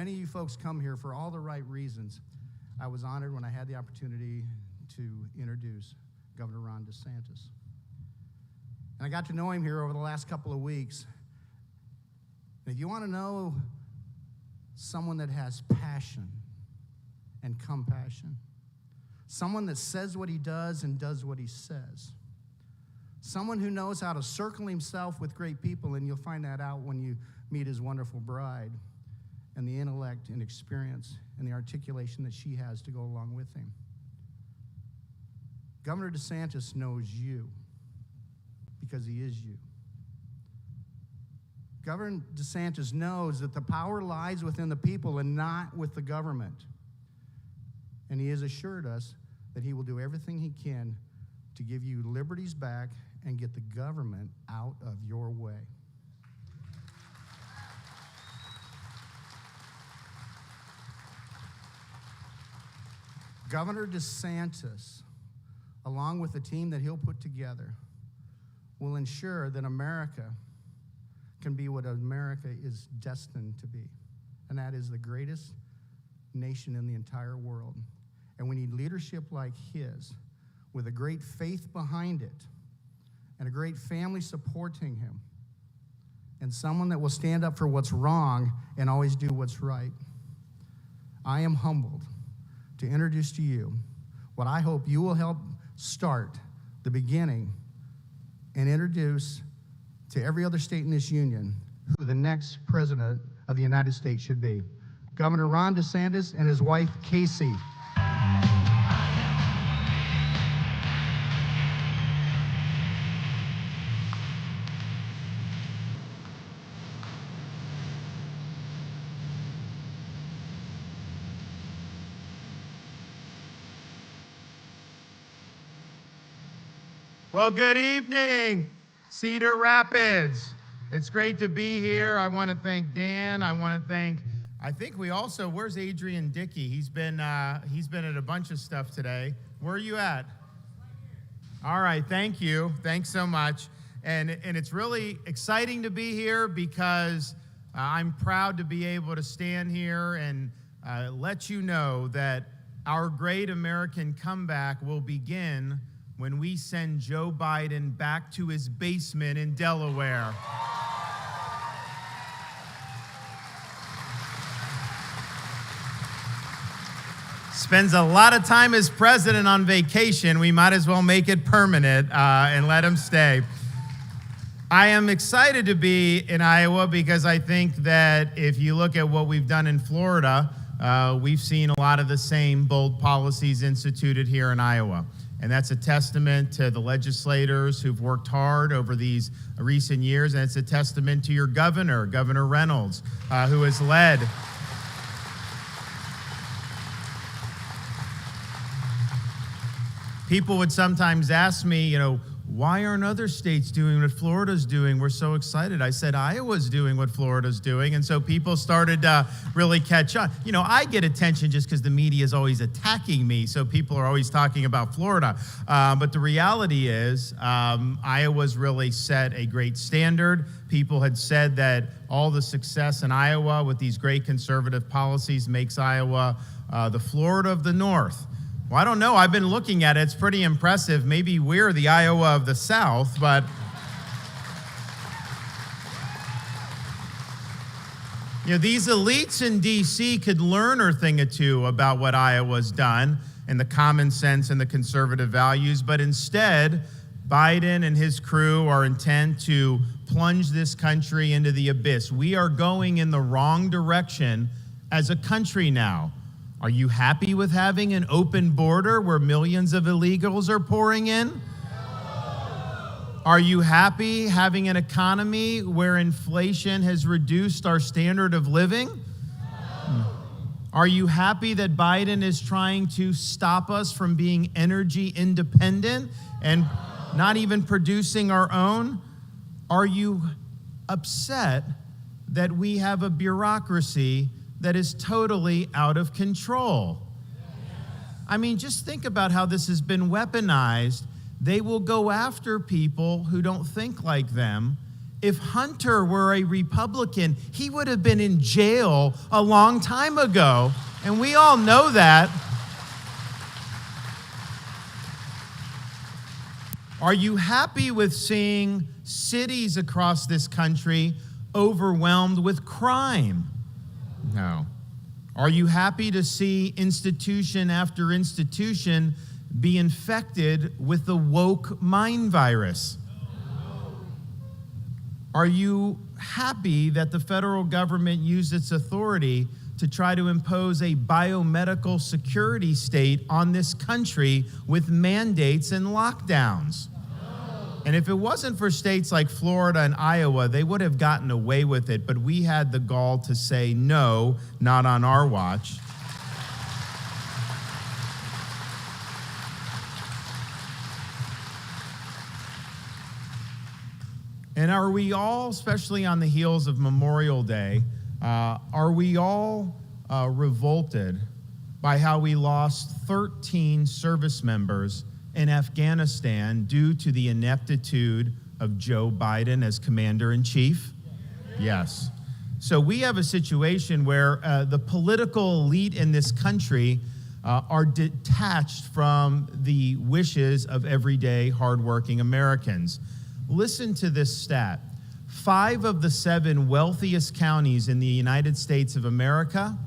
Many of you folks come here for all the right reasons. I was honored when I had the opportunity to introduce Governor Ron DeSantis. And I got to know him here over the last couple of weeks. And if you want to know someone that has passion and compassion, someone that says what he does and does what he says, someone who knows how to circle himself with great people, and you'll find that out when you meet his wonderful bride, and the intellect and experience and the articulation that she has to go along with him. Governor DeSantis knows you because he is you. Governor DeSantis knows that the power lies within the people and not with the government. And he has assured us that he will do everything he can to give you liberties back and get the government out of your way. Governor DeSantis, along with the team that he'll put together, will ensure that America can be what America is destined to be, and that is the greatest nation in the entire world. And we need leadership like his, with a great faith behind it, and a great family supporting him, and someone that will stand up for what's wrong and always do what's right. I am humbled to introduce to you what I hope you will help start the beginning and introduce to every other state in this union who the next president of the United States should be. Governor Ron DeSantis and his wife, Casey. Well, good evening, Cedar Rapids. It's great to be here. I want to thank Dan. I think we also, where's Adrian Dickey? He's been at a bunch of stuff today. Where are you at? All right, thank you. Thanks so much. And it's really exciting to be here because I'm proud to be able to stand here and let you know that our great American comeback will begin when we send Joe Biden back to his basement in Delaware. Spends a lot of time as president on vacation. We might as well make it permanent and let him stay. I am excited to be in Iowa because I think that if you look at what we've done in Florida, we've seen a lot of the same bold policies instituted here in Iowa. And that's a testament to the legislators who've worked hard over these recent years, and it's a testament to your governor, Governor Reynolds, who has led. People would sometimes ask me, why aren't other states doing what Florida's doing? We're so excited. I said, Iowa's doing what Florida's doing. And so people started to really catch on. I get attention just because the media is always attacking me. So people are always talking about Florida. But the reality is Iowa's really set a great standard. People had said that all the success in Iowa with these great conservative policies makes Iowa the Florida of the North. Well, I don't know. I've been looking at it. It's pretty impressive. Maybe we're the Iowa of the South, but these elites in D.C. could learn a thing or two about what Iowa's done and the common sense and the conservative values, but instead, Biden and his crew are intent to plunge this country into the abyss. We are going in the wrong direction as a country now. Are you happy with having an open border where millions of illegals are pouring in? No. Are you happy having an economy where inflation has reduced our standard of living? No. Are you happy that Biden is trying to stop us from being energy independent and not even producing our own? Are you upset that we have a bureaucracy that is totally out of control? I mean, just think about how this has been weaponized. They will go after people who don't think like them If Hunter were a Republican, he would have been in jail a long time ago, and we all know that. Are you happy with seeing cities across this country overwhelmed with crime? No. Are you happy to see institution after institution be infected with the woke mind virus? Are you happy that the federal government used its authority to try to impose a biomedical security state on this country with mandates and lockdowns? And if it wasn't for states like Florida and Iowa, they would have gotten away with it, but we had the gall to say no, not on our watch. And are we all, especially on the heels of Memorial Day, are we all revolted by how we lost 13 service members in Afghanistan due to the ineptitude of Joe Biden as commander-in-chief? Yes. So we have a situation where the political elite in this country are detached from the wishes of everyday, hardworking Americans. Listen to this stat. 5 of the 7 wealthiest counties in the United States of America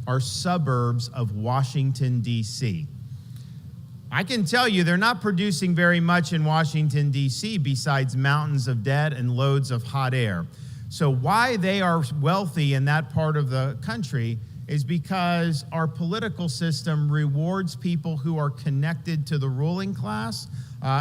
are suburbs of Washington, D.C. I can tell you they're not producing very much in Washington, D.C. besides mountains of debt and loads of hot air. So why they are wealthy in that part of the country is because our political system rewards people who are connected to the ruling class,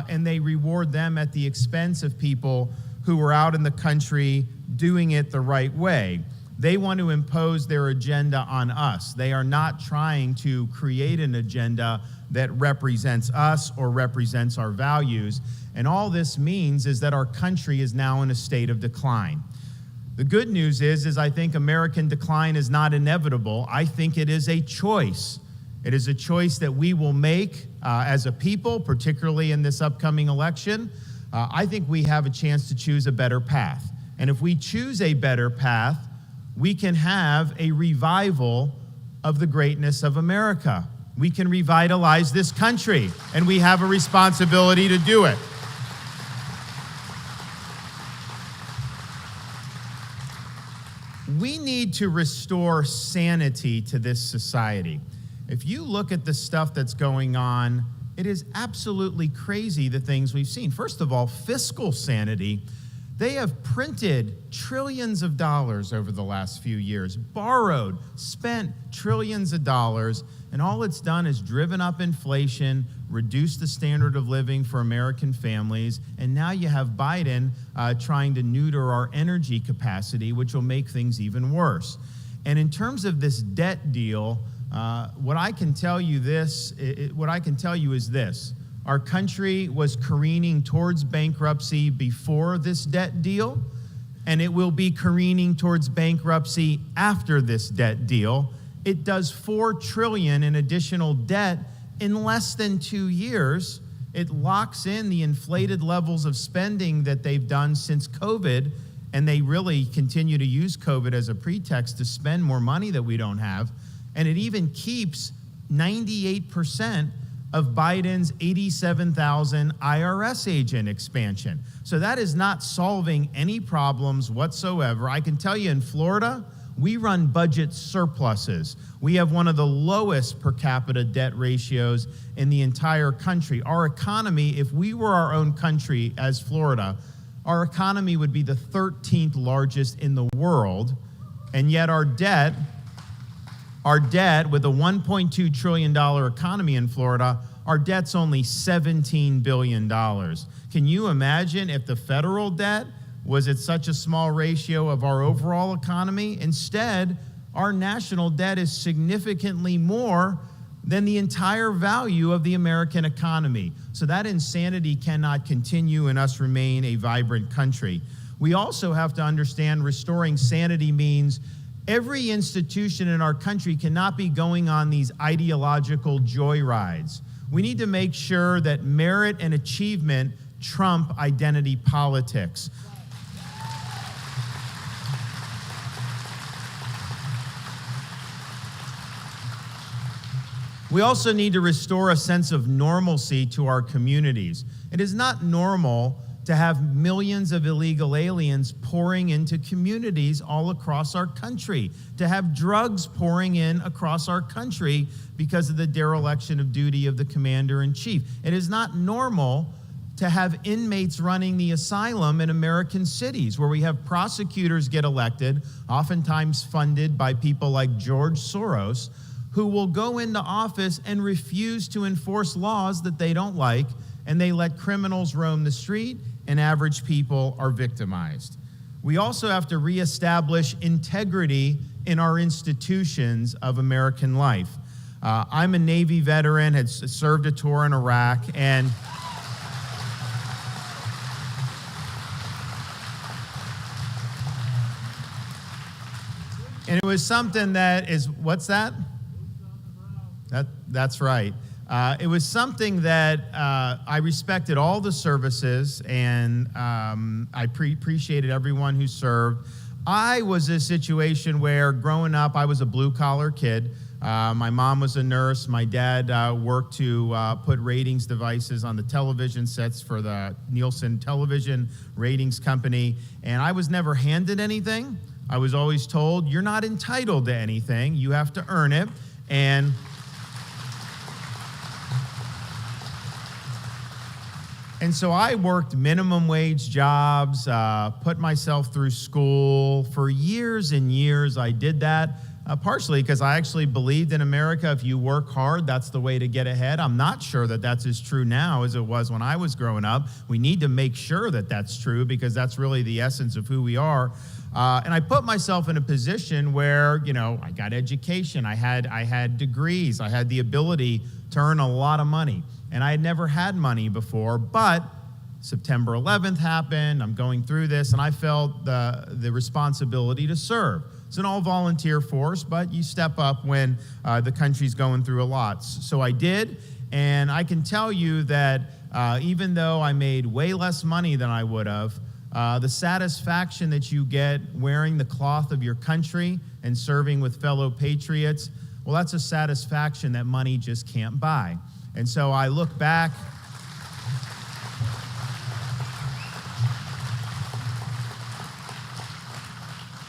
and they reward them at the expense of people who are out in the country doing it the right way. They want to impose their agenda on us. They are not trying to create an agenda that represents us or represents our values. And all this means is that our country is now in a state of decline. The good news is I think American decline is not inevitable. I think it is a choice. It is a choice that we will make as a people, particularly in this upcoming election. I think we have a chance to choose a better path. And if we choose a better path, we can have a revival of the greatness of America. We can revitalize this country, and we have a responsibility to do it. We need to restore sanity to this society. If you look at the stuff that's going on, it is absolutely crazy, the things we've seen. First of all, fiscal sanity. They have printed trillions of dollars over the last few years, borrowed, spent trillions of dollars, and all it's done is driven up inflation, reduced the standard of living for American families, and now you have Biden trying to neuter our energy capacity, which will make things even worse. And in terms of this debt deal, what I can tell you is this. Our country was careening towards bankruptcy before this debt deal, and it will be careening towards bankruptcy after this debt deal. It does $4 trillion in additional debt in less than 2 years. It locks in the inflated levels of spending that they've done since COVID, and they really continue to use COVID as a pretext to spend more money that we don't have. And it even keeps 98% of Biden's 87,000 IRS agent expansion. So that is not solving any problems whatsoever. I can tell you in Florida, we run budget surpluses. We have one of the lowest per capita debt ratios in the entire country. Our economy, if we were our own country as Florida, our economy would be the 13th largest in the world, and yet our debt with a $1.2 trillion economy in Florida, our debt's only $17 billion. Can you imagine if the federal debt was at such a small ratio of our overall economy? Instead, our national debt is significantly more than the entire value of the American economy. So that insanity cannot continue and us remain a vibrant country. We also have to understand restoring sanity means every institution in our country cannot be going on these ideological joyrides. We need to make sure that merit and achievement trump identity politics. We also need to restore a sense of normalcy to our communities. It is not normal to have millions of illegal aliens pouring into communities all across our country, to have drugs pouring in across our country because of the dereliction of duty of the commander-in-chief. It is not normal to have inmates running the asylum in American cities where we have prosecutors get elected, oftentimes funded by people like George Soros, who will go into office and refuse to enforce laws that they don't like, and they let criminals roam the street, and average people are victimized. We also have to reestablish integrity in our institutions of American life. I'm a Navy veteran, had served a tour in Iraq, and it was something that is, what's that? That's right. It was something that I respected all the services, and I appreciated everyone who served. I was in a situation where growing up, I was a blue-collar kid. My mom was a nurse. My dad worked to put ratings devices on the television sets for the Nielsen television ratings company, and I was never handed anything. I was always told, you're not entitled to anything. You have to earn it. And so I worked minimum wage jobs, put myself through school. For years and years, I did that, partially because I actually believed in America, if you work hard, that's the way to get ahead. I'm not sure that that's as true now as it was when I was growing up. We need to make sure that that's true because that's really the essence of who we are. And I put myself in a position where, I got education, I had degrees, I had the ability to earn a lot of money. And I had never had money before, but September 11th happened, I'm going through this, and I felt the responsibility to serve. It's an all-volunteer force, but you step up when the country's going through a lot. So I did, and I can tell you that even though I made way less money than I would have, the satisfaction that you get wearing the cloth of your country and serving with fellow patriots, well, that's a satisfaction that money just can't buy. And so I look back.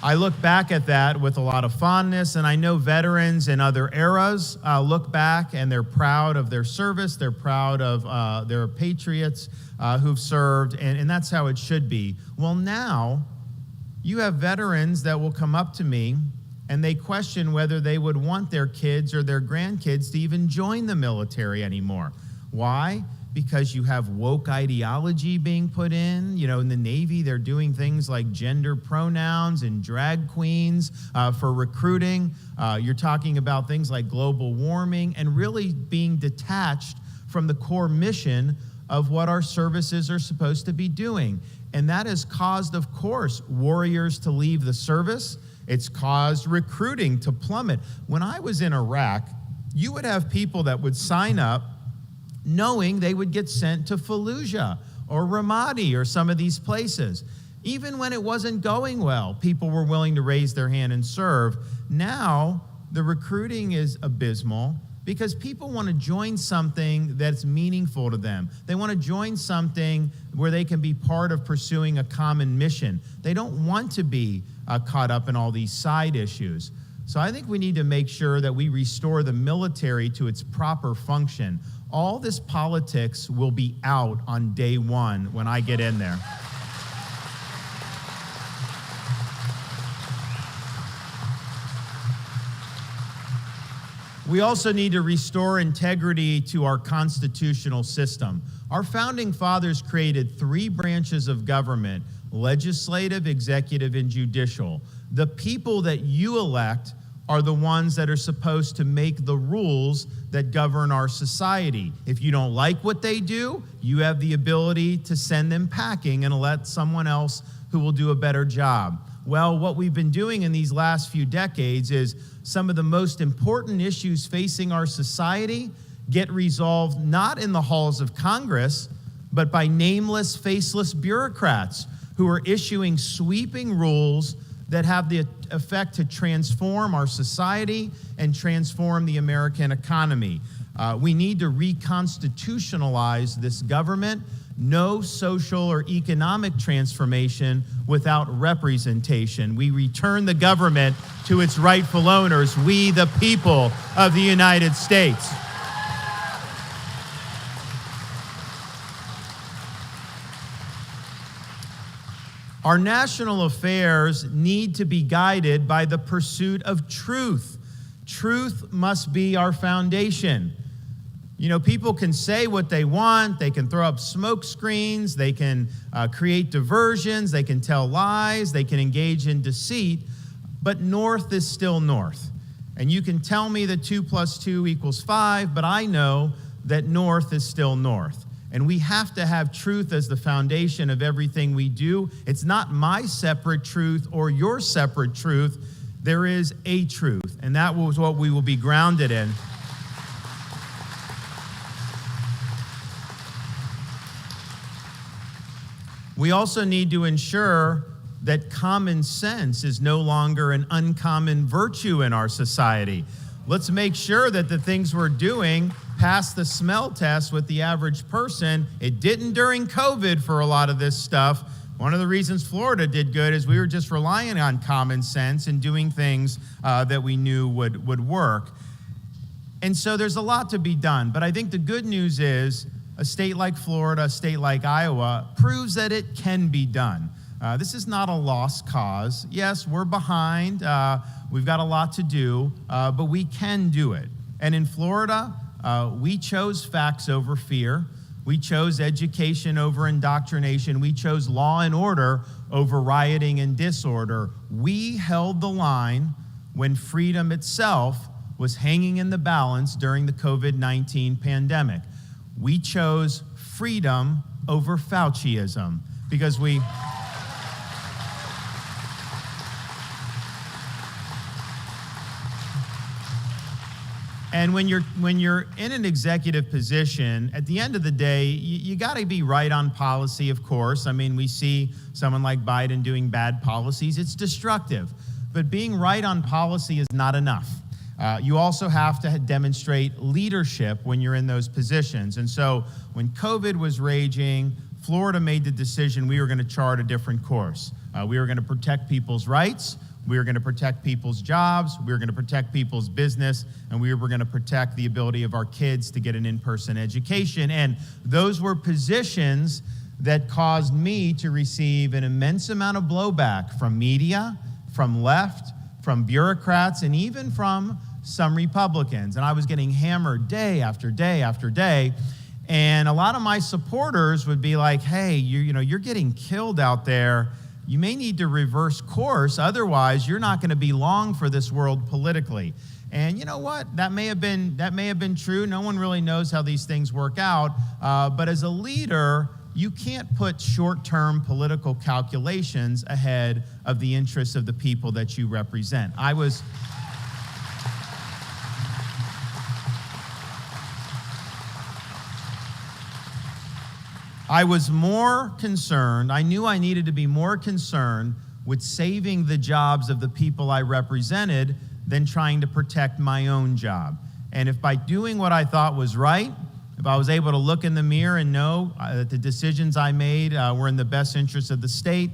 I look back at that with a lot of fondness, and I know veterans in other eras look back and they're proud of their service, they're proud of their patriots who've served, and that's how it should be. Well, now you have veterans that will come up to me and they question whether they would want their kids or their grandkids to even join the military anymore. Why? Because you have woke ideology being put in. In the Navy, they're doing things like gender pronouns and drag queens for recruiting. You're talking about things like global warming and really being detached from the core mission of what our services are supposed to be doing. And that has caused, of course, warriors to leave the service. It's caused recruiting to plummet. When I was in Iraq, you would have people that would sign up knowing they would get sent to Fallujah or Ramadi or some of these places. Even when it wasn't going well, people were willing to raise their hand and serve. Now, the recruiting is abysmal because people want to join something that's meaningful to them. They want to join something where they can be part of pursuing a common mission. They don't want to be caught up in all these side issues. So I think we need to make sure that we restore the military to its proper function. All this politics will be out on day one when I get in there. We also need to restore integrity to our constitutional system. Our founding fathers created 3 branches of government: legislative, executive, and judicial. The people that you elect are the ones that are supposed to make the rules that govern our society. If you don't like what they do, you have the ability to send them packing and let someone else who will do a better job. Well, what we've been doing in these last few decades is some of the most important issues facing our society get resolved not in the halls of Congress, but by nameless, faceless bureaucrats who are issuing sweeping rules that have the effect to transform our society and transform the American economy. We need to reconstitutionalize this government. No social or economic transformation without representation. We return the government to its rightful owners, we the people of the United States. Our national affairs need to be guided by the pursuit of truth. Truth must be our foundation. You know, people can say what they want, they can throw up smoke screens, they can create diversions, they can tell lies, they can engage in deceit, but North is still North. And you can tell me that 2 + 2 = 5, but I know that North is still North. And we have to have truth as the foundation of everything we do. It's not my separate truth or your separate truth. There is a truth, and that was what we will be grounded in. We also need to ensure that common sense is no longer an uncommon virtue in our society. Let's make sure that the things we're doing pass the smell test with the average person. It didn't during COVID for a lot of this stuff. One of the reasons Florida did good is we were just relying on common sense and doing things that we knew would work. And so there's a lot to be done. But I think the good news is a state like Florida, a state like Iowa, proves that it can be done. This is not a lost cause. Yes, we're behind. We've got a lot to do, but we can do it. And in Florida, we chose facts over fear. We chose education over indoctrination. We chose law and order over rioting and disorder. We held the line when freedom itself was hanging in the balance during the COVID-19 pandemic. We chose freedom over Fauciism because we... And when you're in an executive position, at the end of the day, you got to be right on policy, of course. I mean, we see someone like Biden doing bad policies. It's destructive. But being right on policy is not enough. You also have to demonstrate leadership when you're in those positions. And so when COVID was raging, Florida made the decision we were going to chart a different course. We were going to protect people's rights. We were going to protect people's jobs, we were going to protect people's business, and we were going to protect the ability of our kids to get an in-person education. And those were positions that caused me to receive an immense amount of blowback from media, from left, from bureaucrats, and even from some Republicans. And I was getting hammered day after day after day. And a lot of my supporters would be like, hey, you're getting killed out there. You may need to reverse course, otherwise you're not going to be long for this world politically. And you know what? That may have been true. No one really knows how these things work out. But as a leader, you can't put short-term political calculations ahead of the interests of the people that you represent. I was more concerned, I knew I needed to be more concerned with saving the jobs of the people I represented than trying to protect my own job. And if by doing what I thought was right, if I was able to look in the mirror and know that the decisions I made were in the best interest of the state,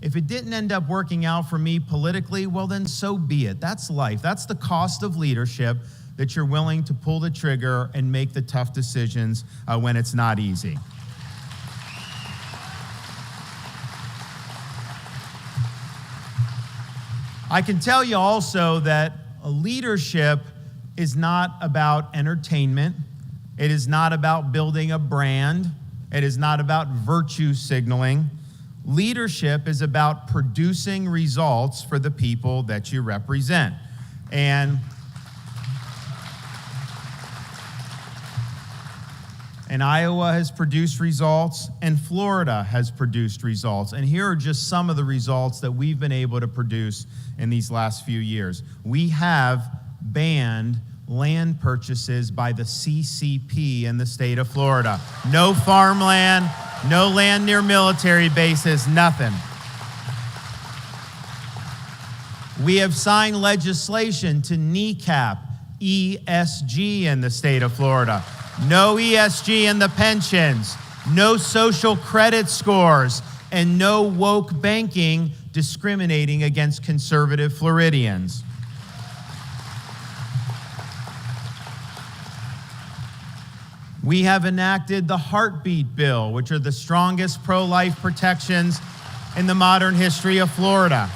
if it didn't end up working out for me politically, well then so be it. That's life. That's the cost of leadership, that you're willing to pull the trigger and make the tough decisions when it's not easy. I can tell you also that leadership is not about entertainment. It is not about building a brand. It is not about virtue signaling. Leadership is about producing results for the people that you represent. And Iowa has produced results, and Florida has produced results. And here are just some of the results that we've been able to produce in these last few years. We have banned land purchases by the CCP in the state of Florida. No farmland, no land near military bases, nothing. We have signed legislation to kneecap ESG in the state of Florida. No ESG in the pensions, no social credit scores, and no woke banking discriminating against conservative Floridians. We have enacted the heartbeat bill, which are the strongest pro-life protections in the modern history of Florida.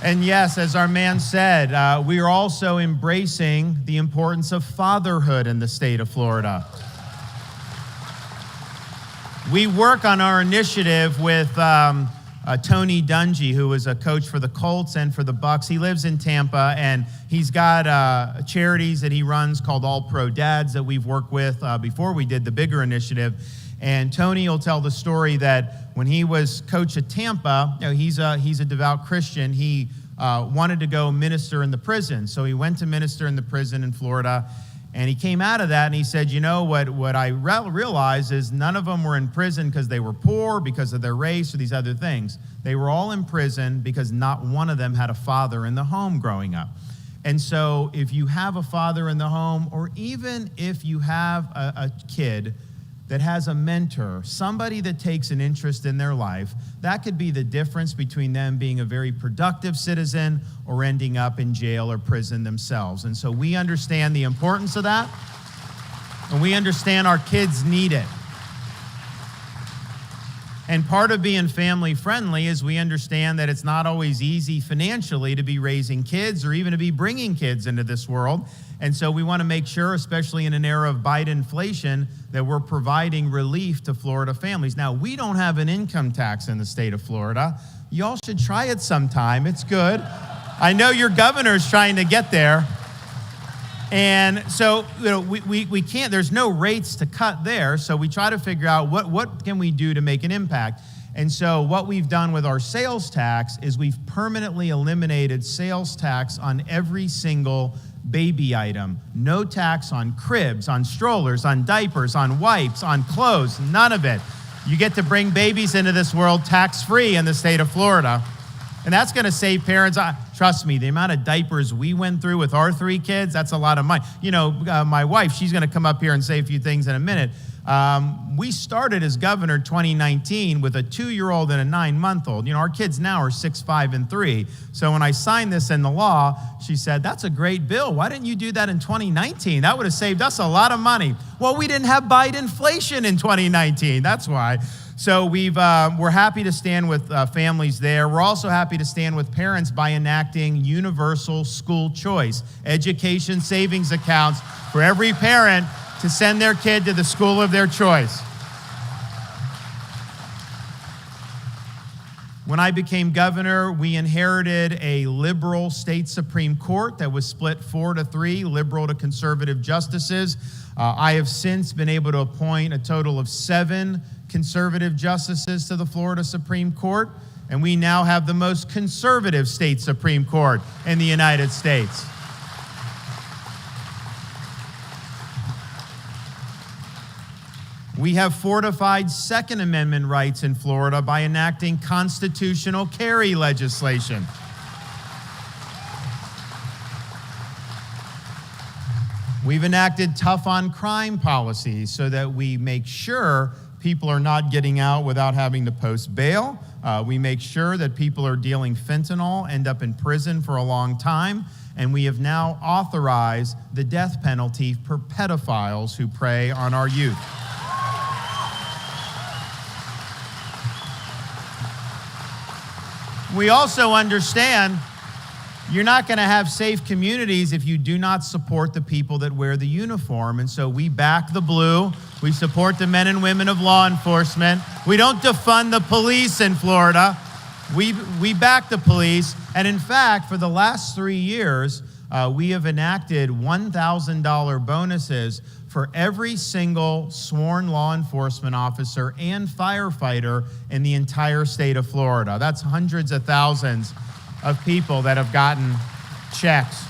And yes, as our man said, we are also embracing the importance of fatherhood in the state of Florida. We work on our initiative with Tony Dungy, who is a coach for the Colts and for the Bucks. He lives in Tampa, and he's got charities that he runs called All Pro Dads that we've worked with before we did the bigger initiative. And Tony will tell the story that when he was coach at Tampa, he's a devout Christian. He wanted to go minister in the prison. So he went to minister in the prison in Florida, and he came out of that and he said, you know, what I realized is none of them were in prison because they were poor, because of their race, or these other things. They were all in prison because not one of them had a father in the home growing up. And so if you have a father in the home, or even if you have a kid that has a mentor, somebody that takes an interest in their life, that could be the difference between them being a very productive citizen or ending up in jail or prison themselves. And so we understand the importance of that, and we understand our kids need it. And part of being family friendly is we understand that it's not always easy financially to be raising kids or even to be bringing kids into this world. And so we want to make sure, especially in an era of Biden inflation, that we're providing relief to Florida families. Now, we don't have an income tax in the state of Florida. Y'all should try it sometime. It's good. I know your governor's trying to get there. And so, we can't, there's no rates to cut there. So we try to figure out what can we do to make an impact. And so what we've done with our sales tax is we've permanently eliminated sales tax on every single baby item. No tax on cribs, on strollers, on diapers, on wipes, on clothes, none of it. You get to bring babies into this world tax-free in the state of Florida. And that's going to save parents. Trust me, the amount of diapers we went through with our 3 kids, that's a lot of money. You know, my wife, she's going to come up here and say a few things in a minute. We started as governor 2019 with a 2-year-old and a 9-month-old. You know, our kids now are 6, 5, and 3. So when I signed this in the law, she said, that's a great bill. Why didn't you do that in 2019? That would have saved us a lot of money. Well, we didn't have Biden inflation in 2019. That's why. So we're happy to stand with families there. We're also happy to stand with parents by enacting universal school choice, education savings accounts for every parent to send their kid to the school of their choice. When I became governor, we inherited a liberal state Supreme Court that was split 4-3, liberal to conservative justices. I have since been able to appoint a total of 7 conservative justices to the Florida Supreme Court, and we now have the most conservative state Supreme Court in the United States. We have fortified Second Amendment rights in Florida by enacting constitutional carry legislation. We've enacted tough on crime policies so that we make sure people are not getting out without having to post bail. We make sure that people are dealing fentanyl end up in prison for a long time. And we have now authorized the death penalty for pedophiles who prey on our youth. We also understand you're not going to have safe communities if you do not support the people that wear the uniform. And so we back the blue. We support the men and women of law enforcement. We don't defund the police in Florida. We back the police. And in fact, for the last 3 years, we have enacted $1,000 bonuses for every single sworn law enforcement officer and firefighter in the entire state of Florida. That's hundreds of thousands of people that have gotten checks.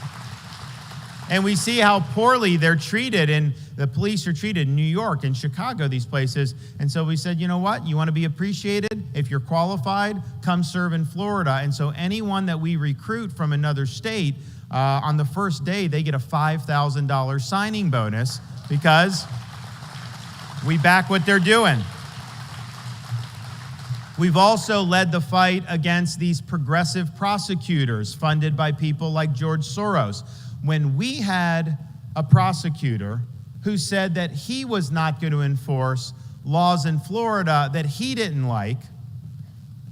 And we see how poorly they're treated in the police are treated in New York and Chicago, these places. And so we said, you know what? You want to be appreciated? If you're qualified, come serve in Florida. And so anyone that we recruit from another state, on the first day, they get a $5,000 signing bonus because we back what they're doing. We've also led the fight against these progressive prosecutors funded by people like George Soros. When we had a prosecutor who said that he was not going to enforce laws in Florida that he didn't like,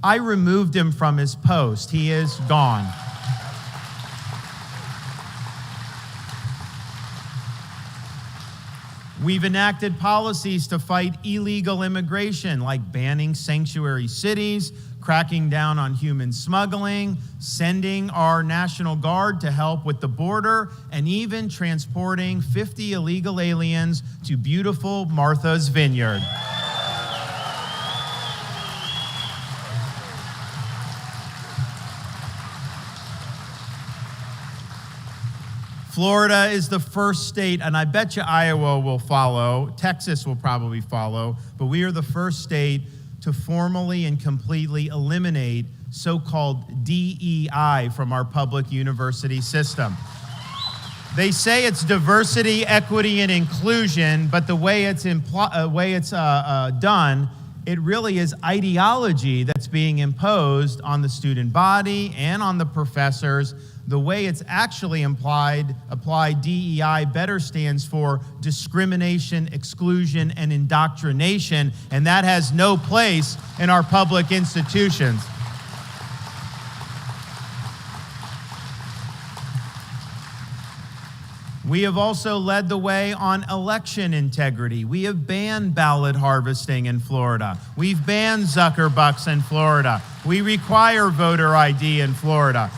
I removed him from his post. He is gone. We've enacted policies to fight illegal immigration, like banning sanctuary cities, cracking down on human smuggling, sending our National Guard to help with the border, and even transporting 50 illegal aliens to beautiful Martha's Vineyard. Florida is the first state, and I bet you Iowa will follow, Texas will probably follow, but we are the first state to formally and completely eliminate so-called DEI from our public university system. They say it's diversity, equity, and inclusion, but the way it's done, it really is ideology that's being imposed on the student body and on the professors. The way it's actually applied, DEI better stands for discrimination, exclusion, and indoctrination, and that has no place in our public institutions. We have also led the way on election integrity. We have banned ballot harvesting in Florida. We've banned Zuckerbucks in Florida. We require voter ID in Florida.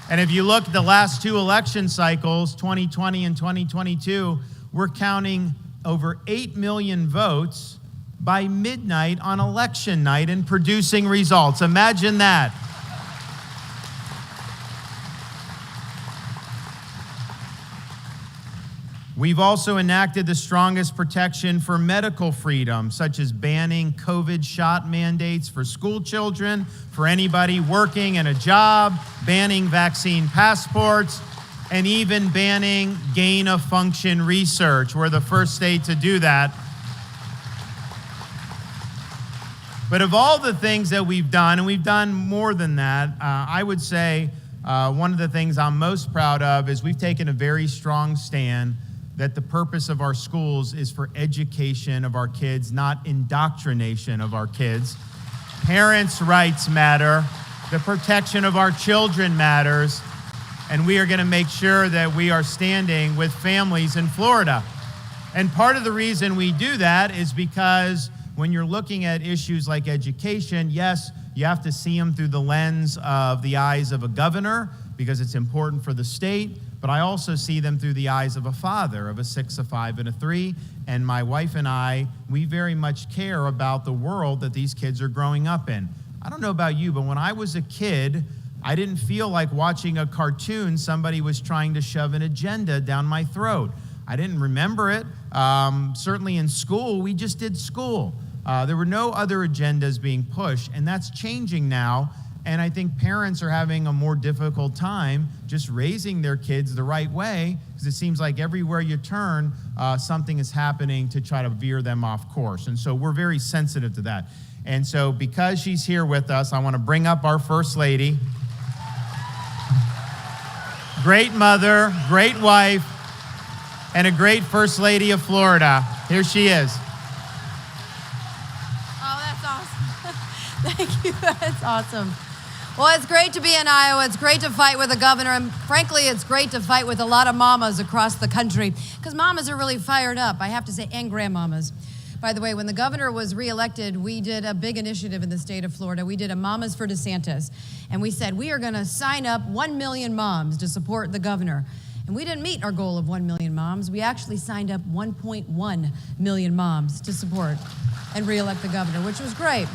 And if you look at the last two election cycles, 2020 and 2022, we're counting over 8 million votes by midnight on election night and producing results. Imagine that. We've also enacted the strongest protection for medical freedom, such as banning COVID shot mandates for school children, for anybody working in a job, banning vaccine passports, and even banning gain-of-function research. We're the first state to do that. But of all the things that we've done, and we've done more than that, I would say one of the things I'm most proud of is we've taken a very strong stand that the purpose of our schools is for education of our kids, not indoctrination of our kids. Parents' rights matter. The protection of our children matters. And we are going to make sure that we are standing with families in Florida. And part of the reason we do that is because when you're looking at issues like education, yes, you have to see them through the lens of the eyes of a governor because it's important for the state. But I also see them through the eyes of a father, of a 6, a 5, and a 3. And my wife and I, we very much care about the world that these kids are growing up in. I don't know about you, but when I was a kid, I didn't feel like watching a cartoon somebody was trying to shove an agenda down my throat. I didn't remember it. Certainly in school, we just did school. There were no other agendas being pushed, and that's changing now. And I think parents are having a more difficult time just raising their kids the right way because it seems like everywhere you turn, something is happening to try to veer them off course. And so we're very sensitive to that. And so because she's here with us, I want to bring up our First Lady. Great mother, great wife, and a great First Lady of Florida. Here she is. Oh, that's awesome. Thank you. That's awesome. Well, it's great to be in Iowa. It's great to fight with the governor. And frankly, it's great to fight with a lot of mamas across the country because mamas are really fired up, I have to say, and grandmamas. By the way, when the governor was reelected, we did a big initiative in the state of Florida. We did a Mamas for DeSantis. And we said, we are going to sign up 1 million moms to support the governor. And we didn't meet our goal of 1 million moms. We actually signed up 1.1 million moms to support and reelect the governor, which was great.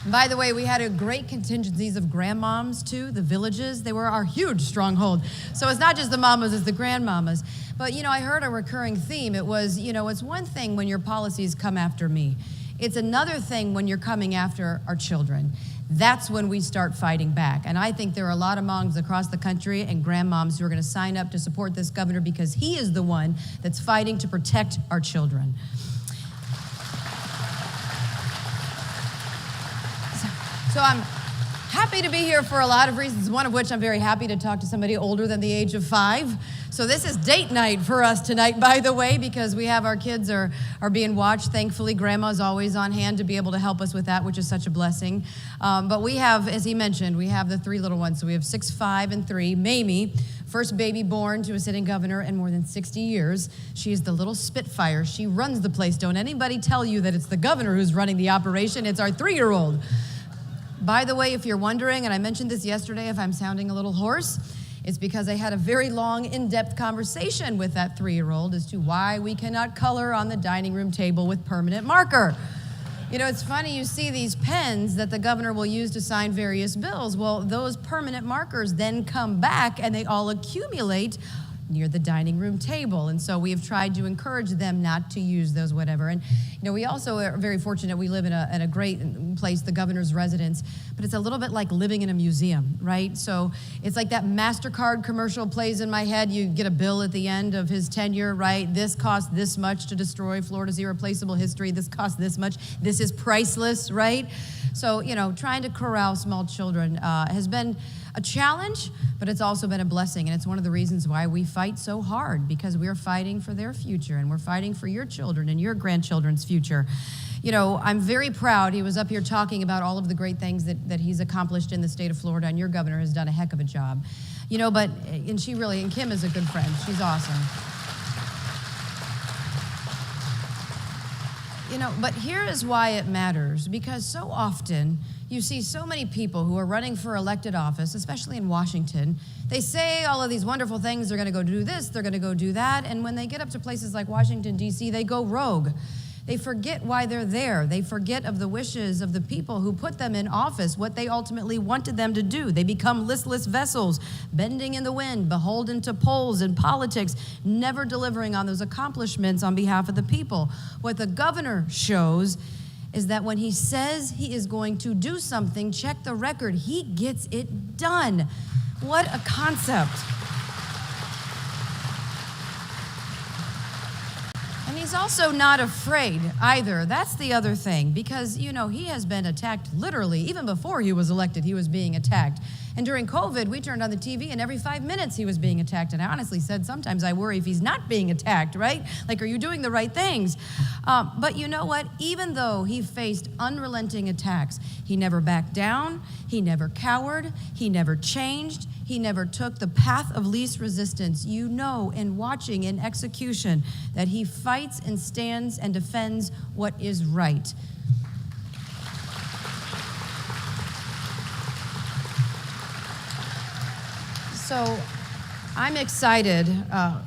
By the way, we had a great contingencies of grandmoms too, the villages. They were our huge stronghold. So it's not just the mamas, it's the grandmamas. But I heard a recurring theme. It was, it's one thing when your policies come after me. It's another thing when you're coming after our children. That's when we start fighting back. And I think there are a lot of moms across the country and grandmoms who are going to sign up to support this governor because he is the one that's fighting to protect our children. So I'm happy to be here for a lot of reasons, one of which I'm very happy to talk to somebody older than the age of 5. So this is date night for us tonight, by the way, because we have our kids are being watched. Thankfully, Grandma's always on hand to be able to help us with that, which is such a blessing. But we have, as he mentioned, we have the 3 little ones. So we have 6, 5, and 3. Mamie, first baby born to a sitting governor in more than 60 years. She is the little Spitfire. She runs the place. Don't anybody tell you that it's the governor who's running the operation. It's our 3-year-old. By the way, if you're wondering, and I mentioned this yesterday, if I'm sounding a little hoarse, it's because I had a very long, in-depth conversation with that 3-year-old as to why we cannot color on the dining room table with permanent marker. It's funny, you see these pens that the governor will use to sign various bills. Well, those permanent markers then come back and they all accumulate near the dining room table. And so we have tried to encourage them not to use those, whatever. And, we also are very fortunate. We live in a great place, the governor's residence, but it's a little bit like living in a museum, right? So it's like that MasterCard commercial plays in my head. You get a bill at the end of his tenure, right? This cost this much to destroy Florida's irreplaceable history. This cost this much. This is priceless, right? So, trying to corral small children has been a challenge, but it's also been a blessing. And it's one of the reasons why we fight so hard, because we're fighting for their future and we're fighting for your children and your grandchildren's future. I'm very proud. He was up here talking about all of the great things that he's accomplished in the state of Florida, and your governor has done a heck of a job. And Kim is a good friend. She's awesome. But here is why it matters, because so often you see so many people who are running for elected office, especially in Washington. They say all of these wonderful things. They're going to go do this, they're going to go do that. And when they get up to places like Washington, D.C., they go rogue. They forget why they're there. They forget of the wishes of the people who put them in office, what they ultimately wanted them to do. They become listless vessels, bending in the wind, beholden to polls and politics, never delivering on those accomplishments on behalf of the people. What the governor shows is that when he says he is going to do something, check the record, he gets it done. What a concept. And he's also not afraid either. That's the other thing, because, he has been attacked literally. Even before he was elected, he was being attacked. And during COVID, we turned on the TV, and every 5 minutes he was being attacked. And I honestly said, sometimes I worry if he's not being attacked, right? Like, are you doing the right things? But you know what? Even though he faced unrelenting attacks, he never backed down, he never cowered, he never changed, he never took the path of least resistance. In watching in execution, that he fights and stands and defends what is right. So I'm excited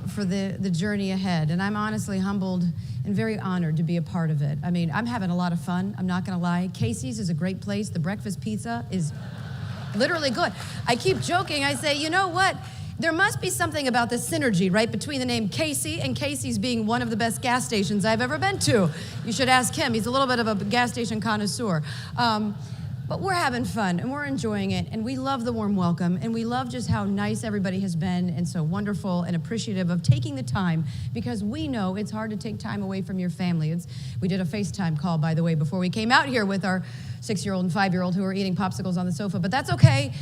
for the journey ahead, and I'm honestly humbled and very honored to be a part of it. I'm having a lot of fun. I'm not going to lie. Casey's is a great place. The breakfast pizza is literally good. I keep joking. I say, you know what? There must be something about the synergy, right, between the name Casey and Casey's being one of the best gas stations I've ever been to. You should ask him. He's a little bit of a gas station connoisseur. But we're having fun, and we're enjoying it, and we love the warm welcome, and we love just how nice everybody has been and so wonderful and appreciative of taking the time, because we know it's hard to take time away from your family. We did a FaceTime call, by the way, before we came out here with our 6-year-old and 5-year-old who were eating popsicles on the sofa, but that's okay.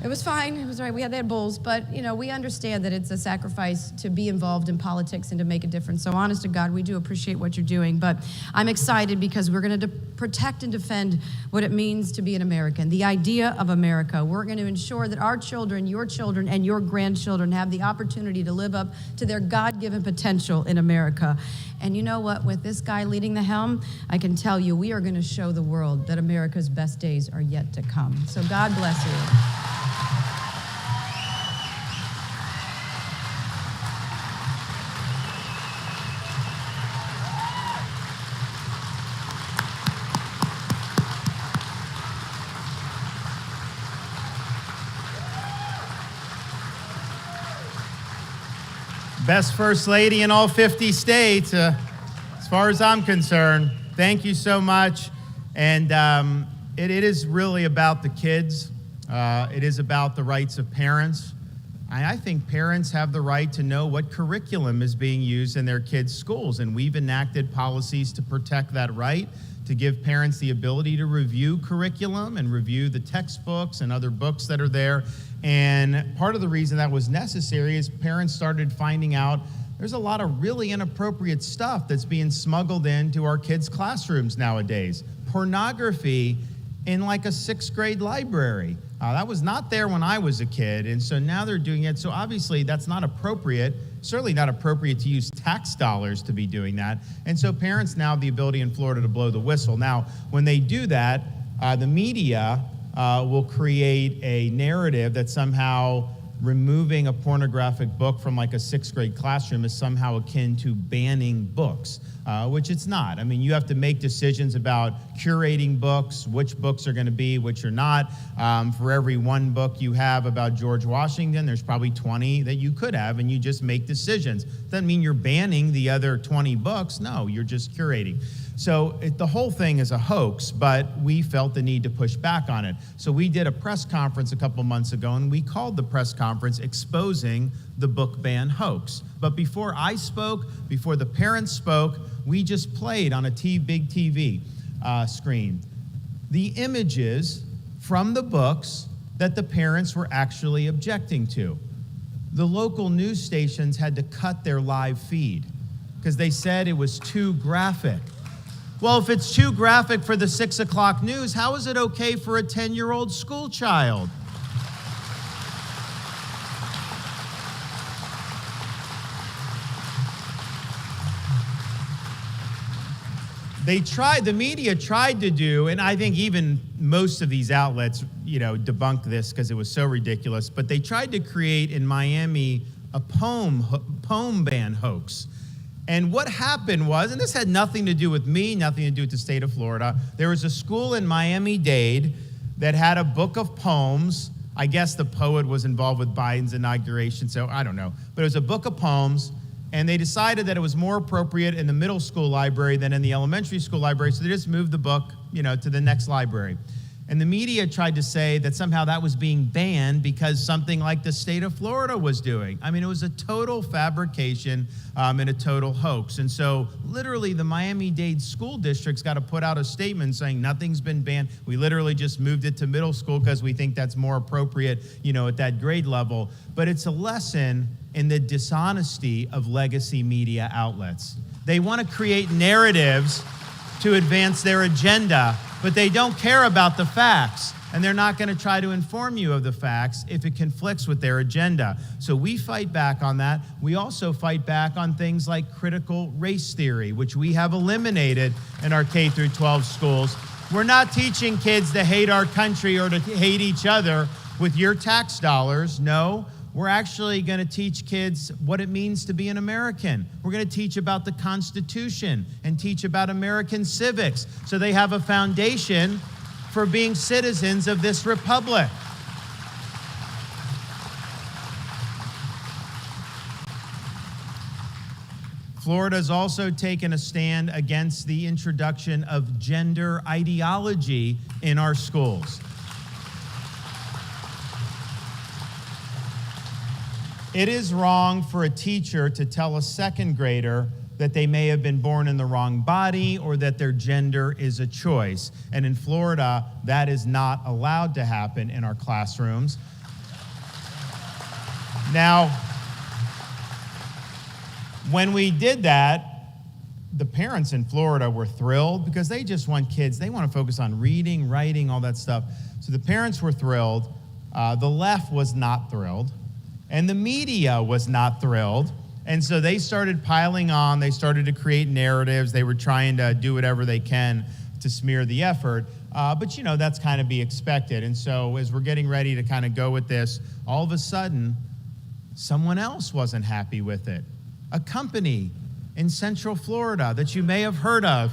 It was fine. It was all right. We had bowls, but we understand that it's a sacrifice to be involved in politics and to make a difference. So honest to God, we do appreciate what you're doing, but I'm excited because we're going to protect and defend what it means to be an American, the idea of America. We're going to ensure that our children, and your grandchildren have the opportunity to live up to their God-given potential in America. And you know what? With this guy leading the helm, I can tell you we are going to show the world that America's best days are yet to come. So God bless you. Best First Lady in all 50 states, as far as I'm concerned. Thank you so much. And it is really about the kids. It is about the rights of parents. I think parents have the right to know what curriculum is being used in their kids' schools, and we've enacted policies to protect that right, to give parents the ability to review curriculum and review the textbooks and other books that are there. And part of the reason that was necessary is parents started finding out there's a lot of really inappropriate stuff that's being smuggled into our kids' classrooms nowadays. Pornography in like a 6th grade library. That was not there when I was a kid, and so now they're doing it. So obviously that's not appropriate, certainly not appropriate to use tax dollars to be doing that. And so parents now have the ability in Florida to blow the whistle. Now, when they do that, the media will create a narrative that somehow removing a pornographic book from like a 6th grade classroom is somehow akin to banning books, which it's not. I mean, you have to make decisions about curating books, which books are going to be, which are not. For every one book you have about George Washington, there's probably 20 that you could have, and you just make decisions. Doesn't mean you're banning the other 20 books. No, you're just curating. So the whole thing is a hoax, but we felt the need to push back on it. So we did a press conference a couple months ago, and we called the press conference Exposing the Book Ban Hoax. But before I spoke, before the parents spoke, we just played on a big TV screen the images from the books that the parents were actually objecting to. The local news stations had to cut their live feed because they said it was too graphic. Well, if it's too graphic for the 6 o'clock news, how is it okay for a 10-year-old school child? The media tried to do, and I think even most of these outlets, debunked this because it was so ridiculous, but they tried to create in Miami a poem ban hoax. And what happened was, and this had nothing to do with me, nothing to do with the state of Florida, there was a school in Miami-Dade that had a book of poems. I guess the poet was involved with Biden's inauguration, so I don't know. But it was a book of poems, and they decided that it was more appropriate in the middle school library than in the elementary school library, so they just moved the book, to the next library. And the media tried to say that somehow that was being banned because something like the state of Florida was doing. I mean, it was a total fabrication and a total hoax. And so literally the Miami-Dade school district's got to put out a statement saying nothing's been banned. We literally just moved it to middle school because we think that's more appropriate, at that grade level. But it's a lesson in the dishonesty of legacy media outlets. They want to create narratives to advance their agenda, but they don't care about the facts, and they're not going to try to inform you of the facts if it conflicts with their agenda. So we fight back on that. We also fight back on things like critical race theory, which we have eliminated in our K through 12 schools. We're not teaching kids to hate our country or to hate each other with your tax dollars. No. We're actually going to teach kids what it means to be an American. We're going to teach about the Constitution and teach about American civics so they have a foundation for being citizens of this republic. Florida's also taken a stand against the introduction of gender ideology in our schools. It is wrong for a teacher to tell a second grader that they may have been born in the wrong body or that their gender is a choice. And in Florida, that is not allowed to happen in our classrooms. Now, when we did that, the parents in Florida were thrilled because they just want kids, they want to focus on reading, writing, all that stuff. So the parents were thrilled. The left was not thrilled. And the media was not thrilled. And so they started piling on. They started to create narratives. They were trying to do whatever they can to smear the effort. But, that's kind of be expected. And so as we're getting ready to kind of go with this, all of a sudden, someone else wasn't happy with it. A company in Central Florida that you may have heard of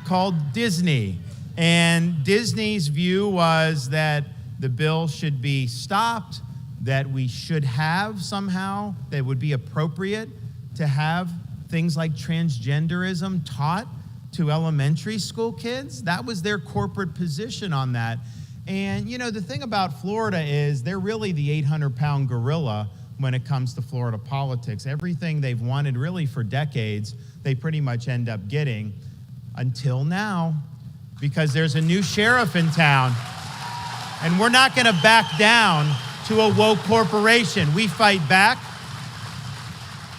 called Disney. And Disney's view was that the bill should be stopped, that we should have somehow, that would be appropriate to have things like transgenderism taught to elementary school kids. That was their corporate position on that. And, you know, the thing about Florida is they're really the 800-pound gorilla when it comes to Florida politics. Everything they've wanted really for decades, they pretty much end up getting until now, because there's a new sheriff in town. And we're not going to back down to a woke corporation. We fight back.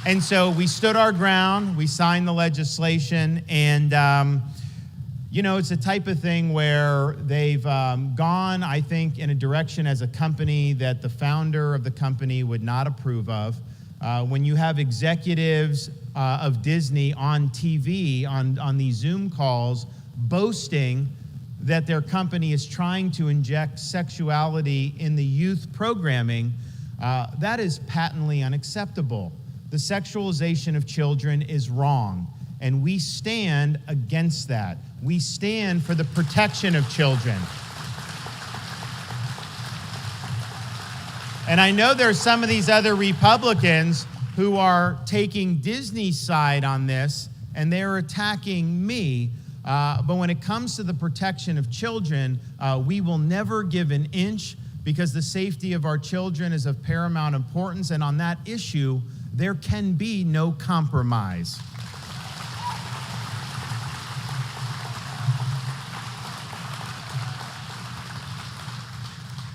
And so we stood our ground, we signed the legislation, and you know, it's the type of thing where they've gone, I think, in a direction as a company that the founder of the company would not approve of. When you have executives of Disney on TV, on these Zoom calls, boasting that their company is trying to inject sexuality in the youth programming, that is patently unacceptable. The sexualization of children is wrong, and we stand against that. We stand for the protection of children. And I know there's some of these other Republicans who are taking Disney's side on this, and they're attacking me. But when it comes to the protection of children, we will never give an inch, because the safety of our children is of paramount importance, and on that issue, there can be no compromise.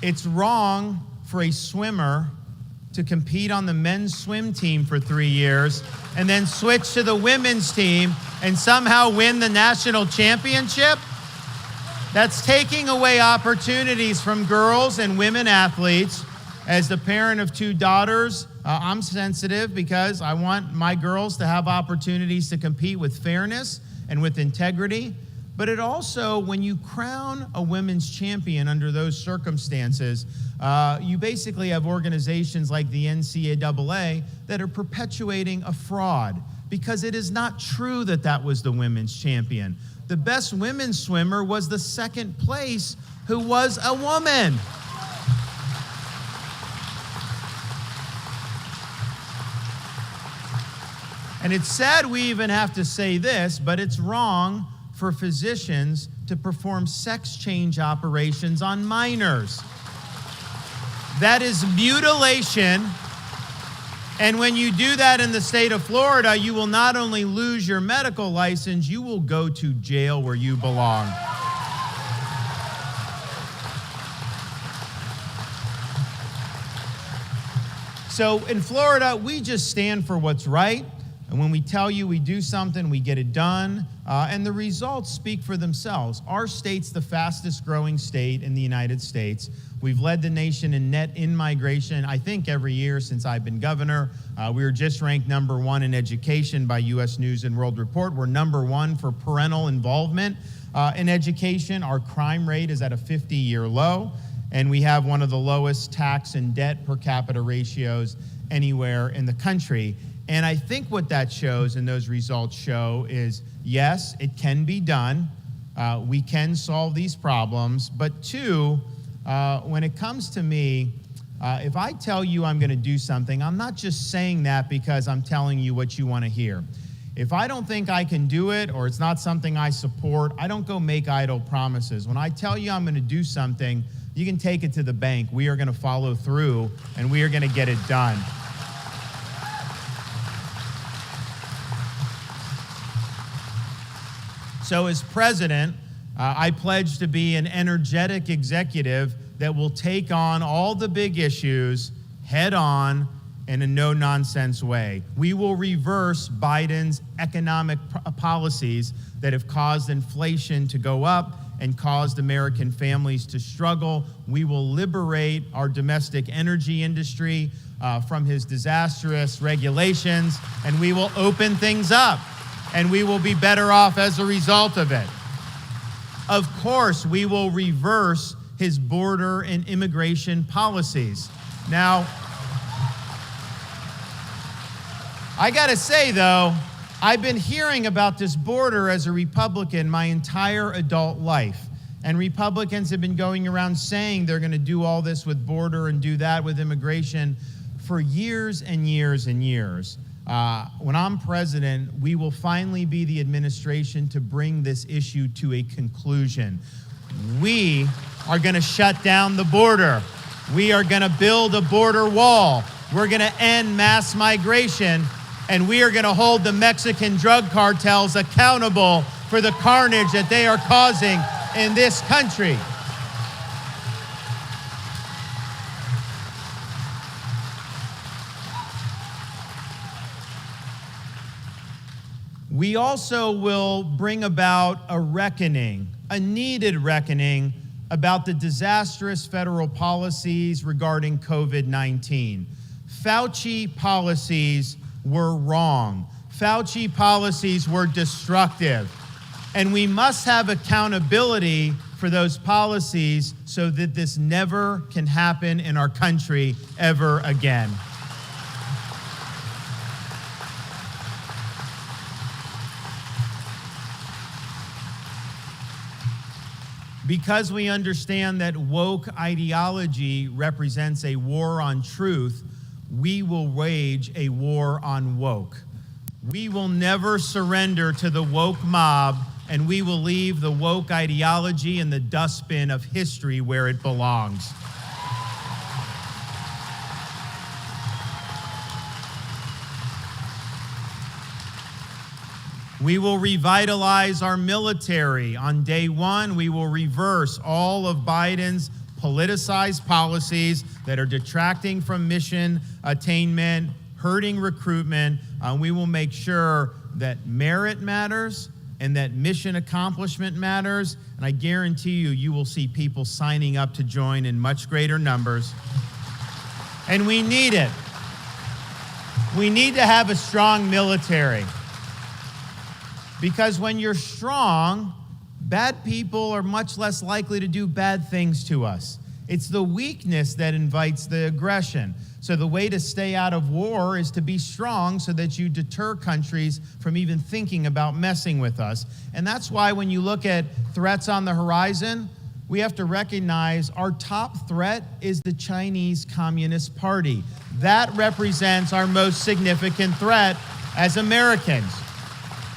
It's wrong for a swimmer to compete on the men's swim team for 3 years and then switch to the women's team and somehow win the national championship. That's taking away opportunities from girls and women athletes. As the parent of 2 daughters, I'm sensitive because I want my girls to have opportunities to compete with fairness and with integrity. But it also, when you crown a women's champion under those circumstances, you basically have organizations like the NCAA that are perpetuating a fraud, because it is not true that that was the women's champion. The best women's swimmer was the second place, who was a woman. And it's sad we even have to say this, but it's wrong for physicians to perform sex change operations on minors. That is mutilation. And when you do that in the state of Florida, you will not only lose your medical license, you will go to jail where you belong. So in Florida, we just stand for what's right. And when we tell you we do something, we get it done. And the results speak for themselves. Our state's the fastest growing state in the United States. We've led the nation in net in-migration, I think, every year since I've been governor. We were just ranked #1 in education by U.S. News and World Report. We're #1 for parental involvement in education. Our crime rate is at a 50-year low. And we have one of the lowest tax and debt per capita ratios anywhere in the country. And I think what that shows, and those results show, is yes, it can be done. We can solve these problems. But 2, when it comes to me, if I tell you I'm going to do something, I'm not just saying that because I'm telling you what you want to hear. If I don't think I can do it, or it's not something I support, I don't go make idle promises. When I tell you I'm going to do something, you can take it to the bank. We are going to follow through, and we are going to get it done. So as president, I pledge to be an energetic executive that will take on all the big issues head on in a no-nonsense way. We will reverse Biden's economic policies that have caused inflation to go up and caused American families to struggle. We will liberate our domestic energy industry from his disastrous regulations, and we will open things up. And we will be better off as a result of it. Of course, we will reverse his border and immigration policies. Now, I gotta say though, I've been hearing about this border as a Republican my entire adult life. And Republicans have been going around saying they're gonna do all this with border and do that with immigration for years and years and years. When I'm president, we will finally be the administration to bring this issue to a conclusion. We are going to shut down the border. We are going to build a border wall. We're going to end mass migration, and we are going to hold the Mexican drug cartels accountable for the carnage that they are causing in this country. We also will bring about a reckoning, a needed reckoning, about the disastrous federal policies regarding COVID-19. Fauci policies were wrong. Fauci policies were destructive. And we must have accountability for those policies so that this never can happen in our country ever again. Because we understand that woke ideology represents a war on truth, we will wage a war on woke. We will never surrender to the woke mob, and we will leave the woke ideology in the dustbin of history where it belongs. We will revitalize our military. On day one, we will reverse all of Biden's politicized policies that are detracting from mission attainment, hurting recruitment. We will make sure that merit matters and that mission accomplishment matters. And I guarantee you, you will see people signing up to join in much greater numbers. And we need it. We need to have a strong military. Because when you're strong, bad people are much less likely to do bad things to us. It's the weakness that invites the aggression. So the way to stay out of war is to be strong so that you deter countries from even thinking about messing with us. And that's why when you look at threats on the horizon, we have to recognize our top threat is the Chinese Communist Party. That represents our most significant threat as Americans.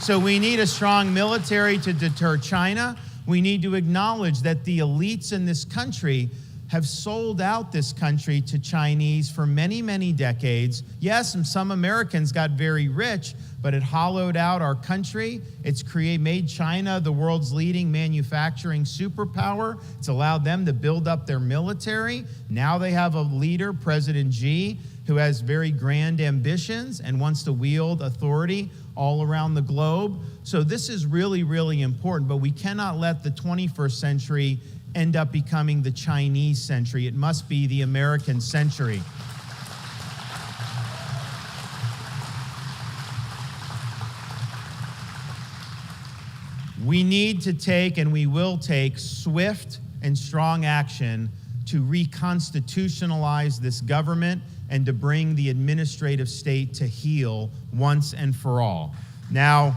So we need a strong military to deter China. We need to acknowledge that the elites in this country have sold out this country to Chinese for many, many decades. Yes, and some Americans got very rich, but it hollowed out our country. It's made China the world's leading manufacturing superpower. It's allowed them to build up their military. Now they have a leader, President Xi, who has very grand ambitions and wants to wield authority all around the globe. So this is really, really important, but we cannot let the 21st century end up becoming the Chinese century. It must be the American century. We need to take, and we will take, swift and strong action to reconstitutionalize this government and to bring the administrative state to heel once and for all. Now,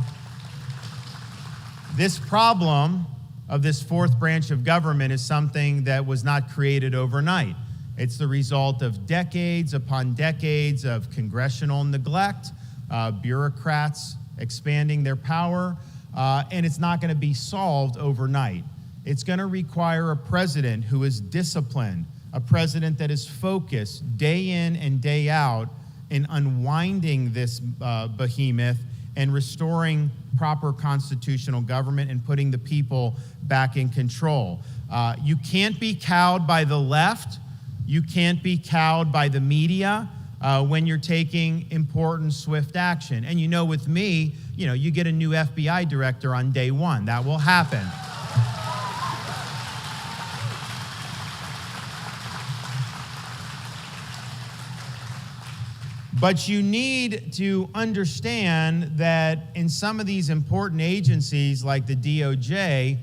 this problem of this fourth branch of government is something that was not created overnight. It's the result of decades upon decades of congressional neglect, bureaucrats expanding their power, and it's not going to be solved overnight. It's going to require a president who is disciplined, a president that is focused day in and day out in unwinding this behemoth and restoring proper constitutional government and putting the people back in control. You can't be cowed by the left. You can't be cowed by the media when you're taking important, swift action. And you know, with me, you get a new FBI director on day one. That will happen. But you need to understand that in some of these important agencies like the DOJ,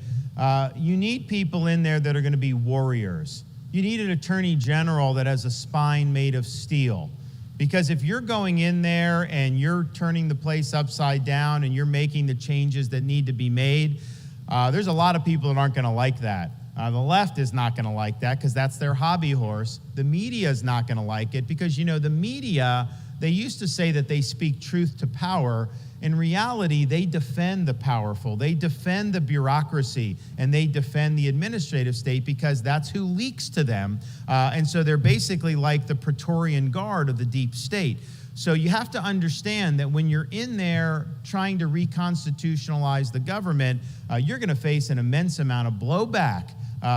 you need people in there that are going to be warriors. You need an attorney general that has a spine made of steel. Because if you're going in there and you're turning the place upside down and you're making the changes that need to be made, there's a lot of people that aren't going to like that. The left is not going to like that because that's their hobby horse. The media is not going to like it because, the media, they used to say that they speak truth to power. In reality, they defend the powerful. They defend the bureaucracy, and they defend the administrative state because that's who leaks to them. And so they're basically like the Praetorian Guard of the deep state. So you have to understand that when you're in there trying to reconstitutionalize the government, you're going to face an immense amount of blowback.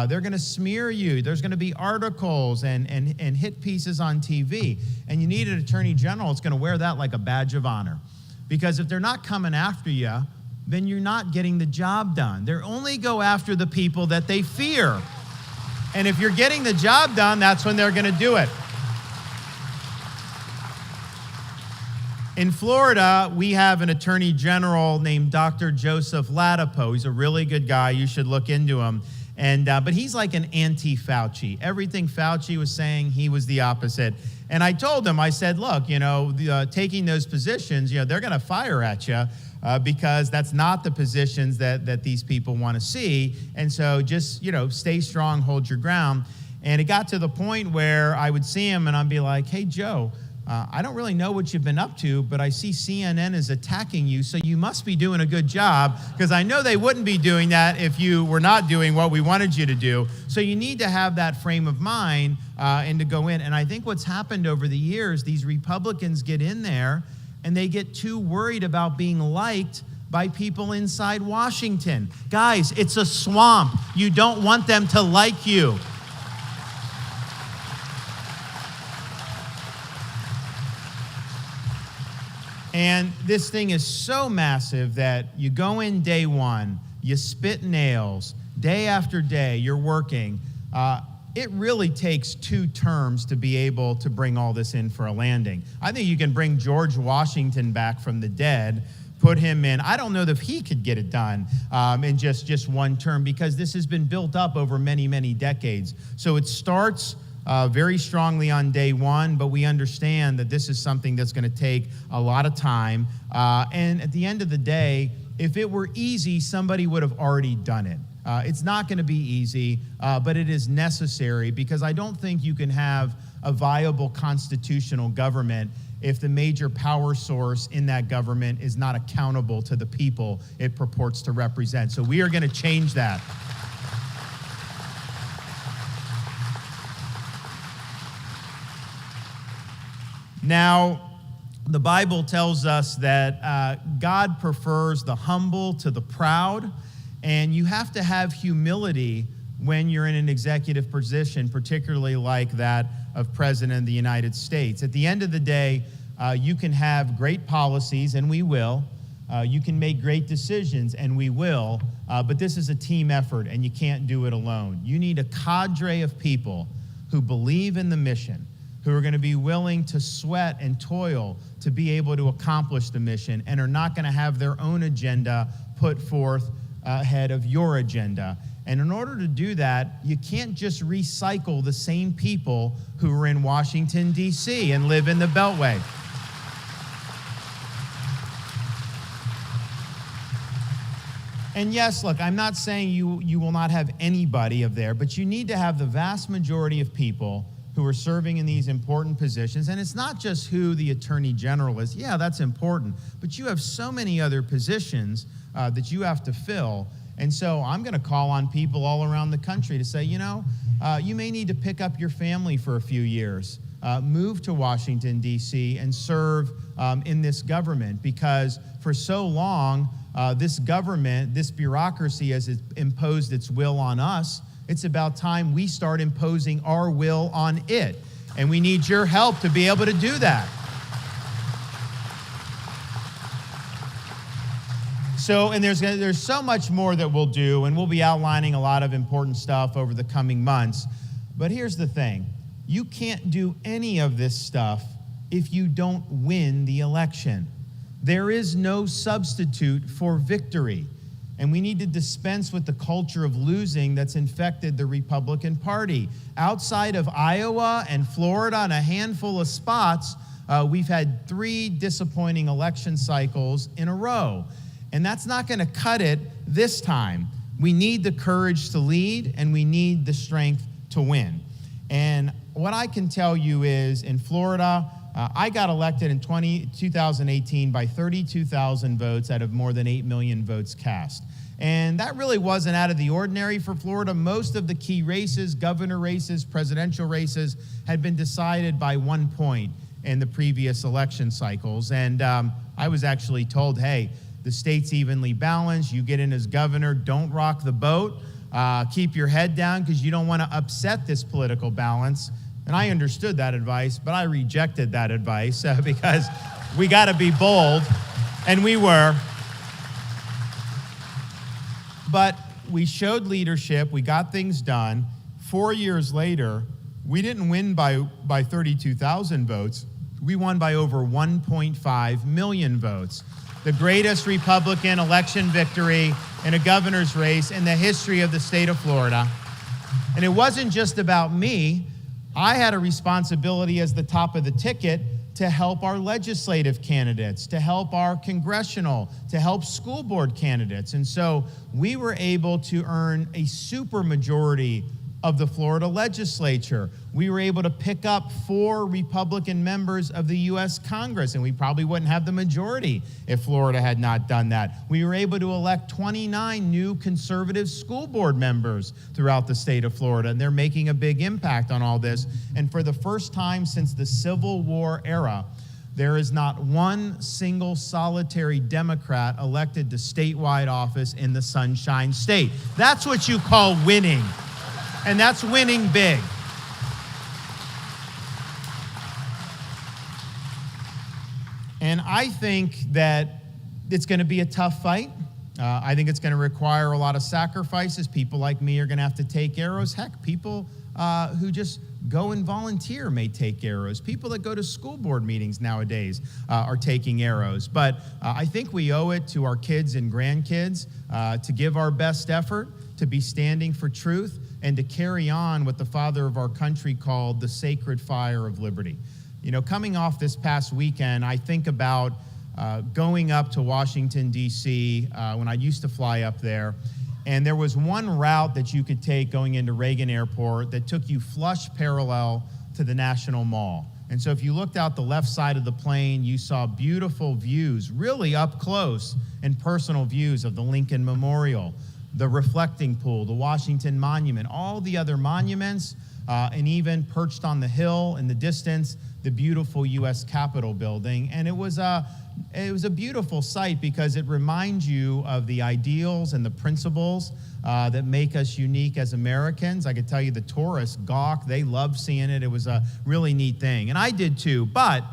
They're going to smear you. There's going to be articles and hit pieces on TV. And you need an attorney general that's going to wear that like a badge of honor. Because if they're not coming after you, then you're not getting the job done. They only go after the people that they fear. And if you're getting the job done, that's when they're going to do it. In Florida, we have an attorney general named Dr. Joseph Ladapo. He's a really good guy. You should look into him. But he's like an anti-Fauci. Everything Fauci was saying, he was the opposite. And I told him, I said, look, taking those positions, they're going to fire at you because that's not the positions that these people want to see. And so just, stay strong, hold your ground. And it got to the point where I would see him and I'd be like, hey, Joe, I don't really know what you've been up to, but I see CNN is attacking you, so you must be doing a good job, because I know they wouldn't be doing that if you were not doing what we wanted you to do. So you need to have that frame of mind and to go in. And I think what's happened over the years, these Republicans get in there and they get too worried about being liked by people inside Washington. Guys, it's a swamp. You don't want them to like you. And this thing is so massive that you go in day one, you spit nails, day after day, you're working. It really takes 2 terms to be able to bring all this in for a landing. I think you can bring George Washington back from the dead, put him in. I don't know if he could get it done in just 1 term, because this has been built up over many, many decades. So it starts very strongly on day one, but we understand that this is something that's going to take a lot of time. And at the end of the day, if it were easy, somebody would have already done it. It's not going to be easy, but it is necessary, because I don't think you can have a viable constitutional government if the major power source in that government is not accountable to the people it purports to represent. So we are going to change that. Now, the Bible tells us that God prefers the humble to the proud, and you have to have humility when you're in an executive position, particularly like that of President of the United States. At the end of the day, you can have great policies, and we will. You can make great decisions, and we will. But this is a team effort, and you can't do it alone. You need a cadre of people who believe in the mission, who are going to be willing to sweat and toil to be able to accomplish the mission, and are not going to have their own agenda put forth ahead of your agenda. And in order to do that, you can't just recycle the same people who are in Washington, D.C. and live in the Beltway. And yes, look, I'm not saying you will not have anybody of there, but you need to have the vast majority of people who are serving in these important positions. And it's not just who the Attorney General is. Yeah, that's important. But you have so many other positions that you have to fill. And so I'm going to call on people all around the country to say, you may need to pick up your family for a few years, move to Washington, D.C., and serve in this government. Because for so long, this government, this bureaucracy has imposed its will on us. It's about time we start imposing our will on it. And we need your help to be able to do that. So, and there's so much more that we'll do, and we'll be outlining a lot of important stuff over the coming months. But here's the thing. You can't do any of this stuff if you don't win the election. There is no substitute for victory. And we need to dispense with the culture of losing that's infected the Republican Party. Outside of Iowa and Florida and a handful of spots, we've had 3 disappointing election cycles in a row. And that's not going to cut it this time. We need the courage to lead, and we need the strength to win. And what I can tell you is, in Florida, I got elected in 2018 by 32,000 votes out of more than 8 million votes cast. And that really wasn't out of the ordinary for Florida. Most of the key races, governor races, presidential races, had been decided by 1 point in the previous election cycles. And I was actually told, hey, the state's evenly balanced. You get in as governor, don't rock the boat. Keep your head down because you don't want to upset this political balance. And I understood that advice, but I rejected that advice because we got to be bold, and we were. But we showed leadership. We got things done. 4 years later, we didn't win by 32,000 votes. We won by over 1.5 million votes. The greatest Republican election victory in a governor's race in the history of the state of Florida. And it wasn't just about me. I had a responsibility as the top of the ticket to help our legislative candidates, to help our congressional, to help school board candidates. And so we were able to earn a supermajority of the Florida legislature. We were able to pick up 4 Republican members of the U.S. Congress, and we probably wouldn't have the majority if Florida had not done that. We were able to elect 29 new conservative school board members throughout the state of Florida, and they're making a big impact on all this. And for the first time since the Civil War era, there is not one single solitary Democrat elected to statewide office in the Sunshine State. That's what you call winning. And that's winning big. And I think that it's going to be a tough fight. I think it's going to require a lot of sacrifices. People like me are going to have to take arrows. Heck, people who just go and volunteer may take arrows. People that go to school board meetings nowadays are taking arrows. But I think we owe it to our kids and grandkids to give our best effort, to be standing for truth, and to carry on what the father of our country called the sacred fire of liberty. You know, coming off this past weekend, I think about going up to Washington, D.C. When I used to fly up there, and there was one route that you could take going into Reagan Airport that took you flush parallel to the National Mall. And so if you looked out the left side of the plane, you saw beautiful views, really up close and personal views of the Lincoln Memorial, the reflecting pool, the Washington Monument, all the other monuments, and even perched on the hill in the distance, the beautiful U.S. Capitol building. And it was a beautiful sight because it reminds you of the ideals and the principles that make us unique as Americans. I could tell you the tourists gawk, they love seeing it. It was a really neat thing. And I did too. But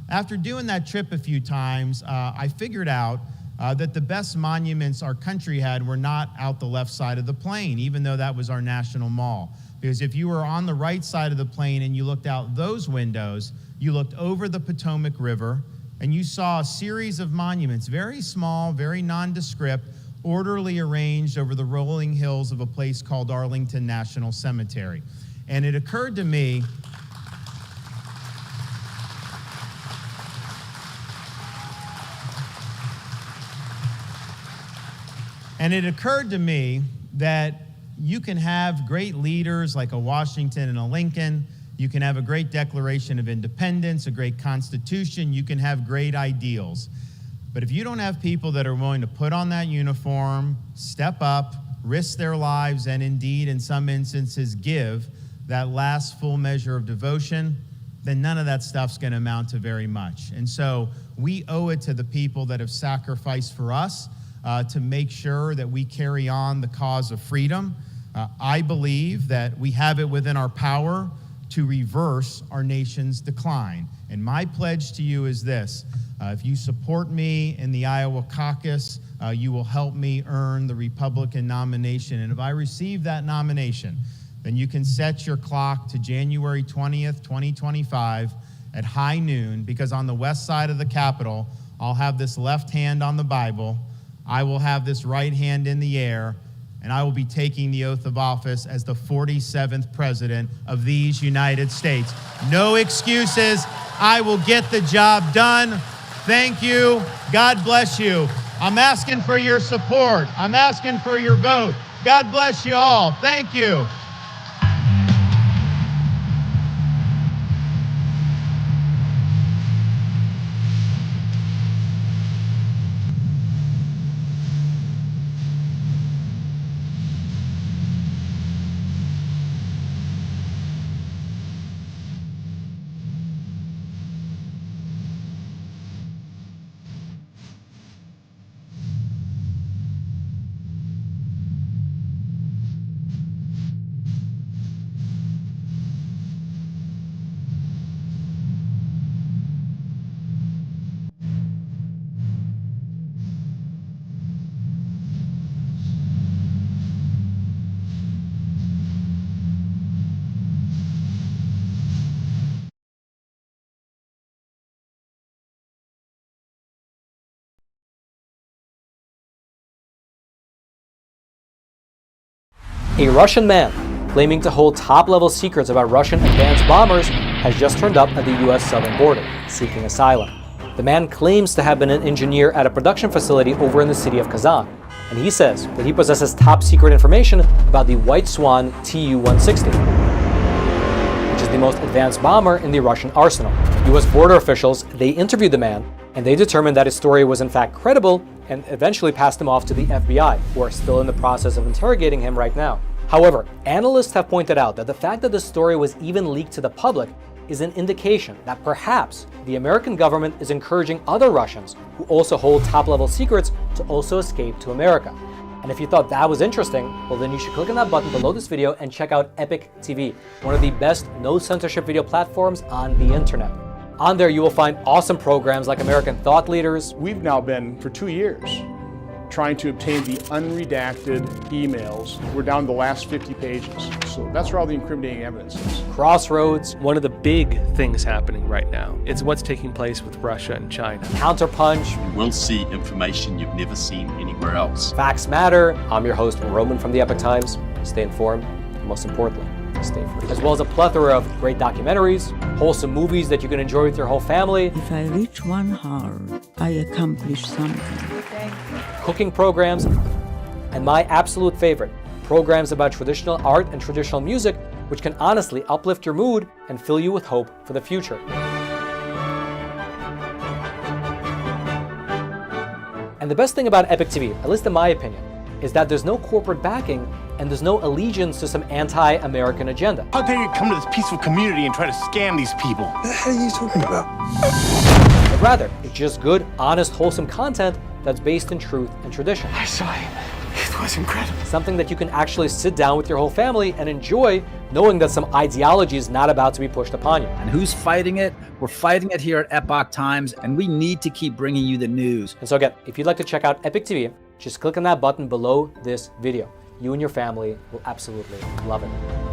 after doing that trip a few times, I figured out that the best monuments our country had were not out the left side of the plane, even though that was our national mall. Because if you were on the right side of the plane and you looked out those windows, you looked over the Potomac River, and you saw a series of monuments, very small, very nondescript, orderly arranged over the rolling hills of a place called Arlington National Cemetery. And it occurred to me that you can have great leaders like a Washington and a Lincoln. You can have a great Declaration of Independence, a great Constitution. You can have great ideals. But if you don't have people that are willing to put on that uniform, step up, risk their lives, and indeed, in some instances, give that last full measure of devotion, then none of that stuff's going to amount to very much. And so we owe it to the people that have sacrificed for us to make sure that we carry on the cause of freedom. I believe that we have it within our power to reverse our nation's decline. And my pledge to you is this: if you support me in the Iowa caucus, you will help me earn the Republican nomination. And if I receive that nomination, then you can set your clock to January 20th, 2025 at high noon, because on the west side of the Capitol, I'll have this left hand on the Bible, I will have this right hand in the air, and I will be taking the oath of office as the 47th president of these United States. No excuses. I will get the job done. Thank you. God bless you. I'm asking for your support. I'm asking for your vote. God bless you all. Thank you. A Russian man claiming to hold top-level secrets about Russian advanced bombers has just turned up at the U.S. southern border, seeking asylum. The man claims to have been an engineer at a production facility over in the city of Kazan, and he says that he possesses top-secret information about the White Swan Tu-160, which is the most advanced bomber in the Russian arsenal. U.S. border officials, they interviewed the man, and they determined that his story was in fact credible and eventually passed him off to the FBI, who are still in the process of interrogating him right now. However, analysts have pointed out that the fact that the story was even leaked to the public is an indication that perhaps the American government is encouraging other Russians who also hold top-level secrets to also escape to America. And if you thought that was interesting, well then you should click on that button below this video and check out Epic TV, one of the best no-censorship video platforms on the internet. On there you will find awesome programs like American Thought Leaders. We've now been, for 2 years, trying to obtain the unredacted emails. We're down to the last 50 pages. So that's where all the incriminating evidence is. Crossroads. One of the big things happening right now is what's taking place with Russia and China. Counterpunch. You will see information you've never seen anywhere else. Facts Matter. I'm your host, Roman from the Epic Times. Stay informed, and most importantly, stay free. As well as a plethora of great documentaries, wholesome movies that you can enjoy with your whole family, If I reach 1 hour, I accomplish something. cooking programs, and my absolute favorite, programs about traditional art and traditional music, which can honestly uplift your mood and fill you with hope for the future. And the best thing about Epic TV, at least in my opinion, is that there's no corporate backing and there's no allegiance to some anti-American agenda. How dare you come to this peaceful community and try to scam these people? What the hell are you talking about? But rather, it's just good, honest, wholesome content that's based in truth and tradition. I saw him. It was incredible. Something that you can actually sit down with your whole family and enjoy, knowing that some ideology is not about to be pushed upon you. And who's fighting it? We're fighting it here at Epoch Times, and we need to keep bringing you the news. And so again, if you'd like to check out Epic TV, just click on that button below this video. You and your family will absolutely love it.